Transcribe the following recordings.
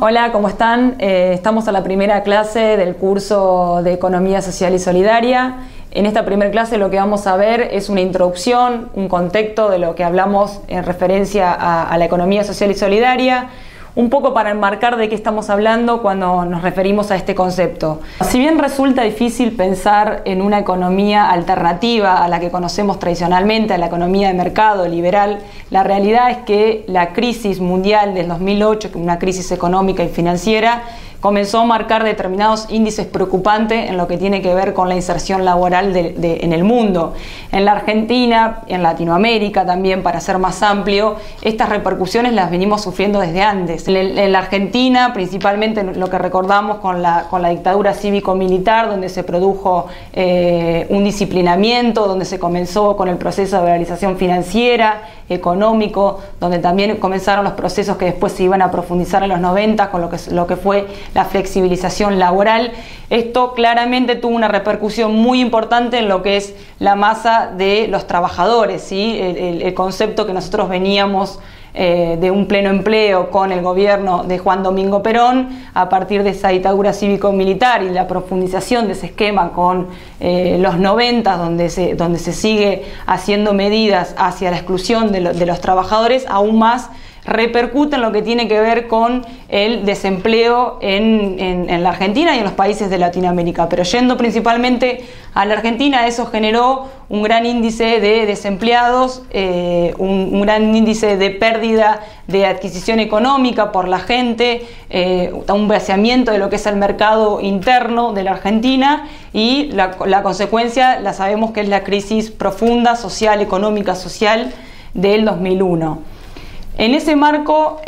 Hola, ¿cómo están? Estamos a la primera clase del curso de Economía Social y Solidaria. En esta primera clase lo que vamos a ver es una introducción, un contexto de lo que hablamos en referencia a la economía social y solidaria, un poco para enmarcar de qué estamos hablando cuando nos referimos a este concepto. Si bien resulta difícil pensar en una economía alternativa a la que conocemos tradicionalmente, a la economía de mercado liberal, la realidad es que la crisis mundial del 2008, que es una crisis económica y financiera, comenzó a marcar determinados índices preocupantes en lo que tiene que ver con la inserción laboral en el mundo. En la Argentina, en Latinoamérica también, para ser más amplio, estas repercusiones las venimos sufriendo desde antes. En la Argentina, principalmente lo que recordamos con la dictadura cívico-militar, donde se produjo un disciplinamiento, donde se comenzó con el proceso de liberalización financiera, económico, donde también comenzaron los procesos que después se iban a profundizar en los 90 con lo que fue la flexibilización laboral. Esto claramente tuvo una repercusión muy importante en lo que es la masa de los trabajadores, ¿sí? El concepto que nosotros veníamos de un pleno empleo con el gobierno de Juan Domingo Perón, a partir de esa dictadura cívico-militar y la profundización de ese esquema con los 90, donde se sigue haciendo medidas hacia la exclusión de los trabajadores, aún más repercute en lo que tiene que ver con el desempleo en la Argentina y en los países de Latinoamérica. Pero yendo principalmente a la Argentina, eso generó un gran índice de desempleados, un gran índice de pérdida de adquisición económica por la gente, un vaciamiento de lo que es el mercado interno de la Argentina, y la consecuencia la sabemos que es la crisis profunda, social, económica, social del 2001. En ese marco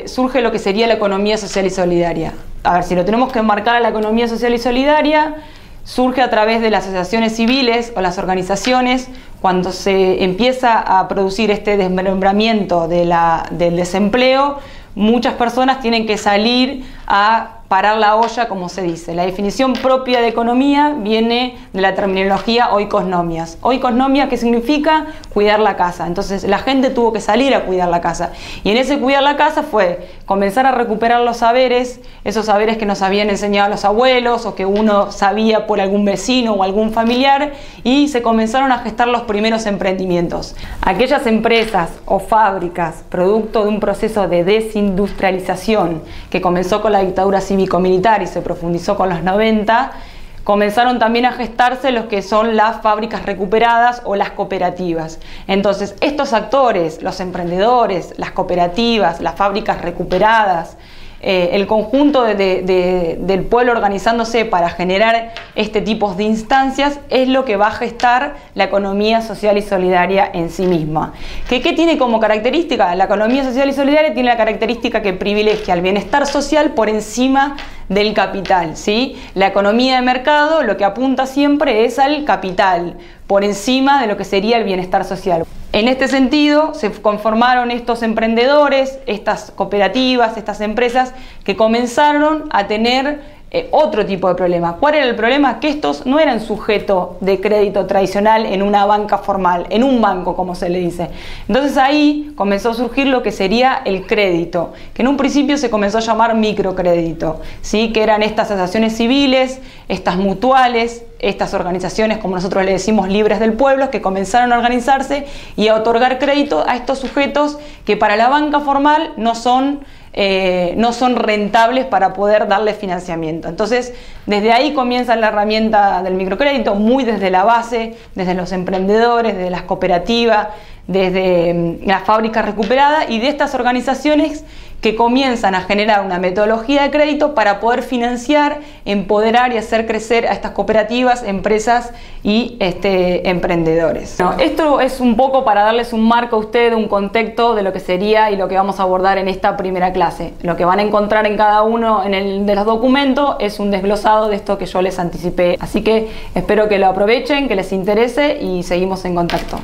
surge lo que sería la economía social y solidaria. A ver, si lo tenemos que enmarcar a la economía social y solidaria, surge a través de las asociaciones civiles o las organizaciones, cuando se empieza a producir este desmembramiento del desempleo. Muchas personas tienen que salir a parar la olla, como se dice. La definición propia de economía viene de la terminología oikosnomias. Oikosnomia, ¿qué significa? Cuidar la casa. Entonces la gente tuvo que salir a cuidar la casa. Y en ese cuidar la casa fue comenzar a recuperar los saberes, esos saberes que nos habían enseñado los abuelos o que uno sabía por algún vecino o algún familiar, y se comenzaron a gestar los primeros emprendimientos. Aquellas empresas o fábricas, producto de un proceso de desindustrialización que comenzó con la dictadura cívico-militar y se profundizó con los 90, comenzaron también a gestarse los que son las fábricas recuperadas o las cooperativas. Entonces, estos actores, los emprendedores, las cooperativas, las fábricas recuperadas, el conjunto del pueblo organizándose para generar este tipo de instancias, es lo que va a gestar la economía social y solidaria en sí misma. ¿Qué tiene como característica? La economía social y solidaria tiene la característica que privilegia el bienestar social por encima del capital, ¿sí? La economía de mercado lo que apunta siempre es al capital, por encima de lo que sería el bienestar social. En este sentido, se conformaron estos emprendedores, estas cooperativas, estas empresas que comenzaron a tener otro tipo de problema. ¿Cuál era el problema? Que estos no eran sujeto de crédito tradicional en una banca formal, en un banco, como se le dice. Entonces ahí comenzó a surgir lo que sería el crédito, que en un principio se comenzó a llamar microcrédito, ¿sí? Que eran estas asociaciones civiles, estas mutuales, estas organizaciones, como nosotros le decimos, libres del pueblo, que comenzaron a organizarse y a otorgar crédito a estos sujetos que para la banca formal no son rentables para poder darle financiamiento. Entonces, desde ahí comienza la herramienta del microcrédito, muy desde la base, desde los emprendedores, desde las cooperativas, desde las fábricas recuperadas y de estas organizaciones que comienzan a generar una metodología de crédito para poder financiar, empoderar y hacer crecer a estas cooperativas, empresas y emprendedores. Bueno, esto es un poco para darles un marco a ustedes, un contexto de lo que sería y lo que vamos a abordar en esta primera clase. Lo que van a encontrar en cada uno de los documentos es un desglosado de esto que yo les anticipé. Así que espero que lo aprovechen, que les interese y seguimos en contacto.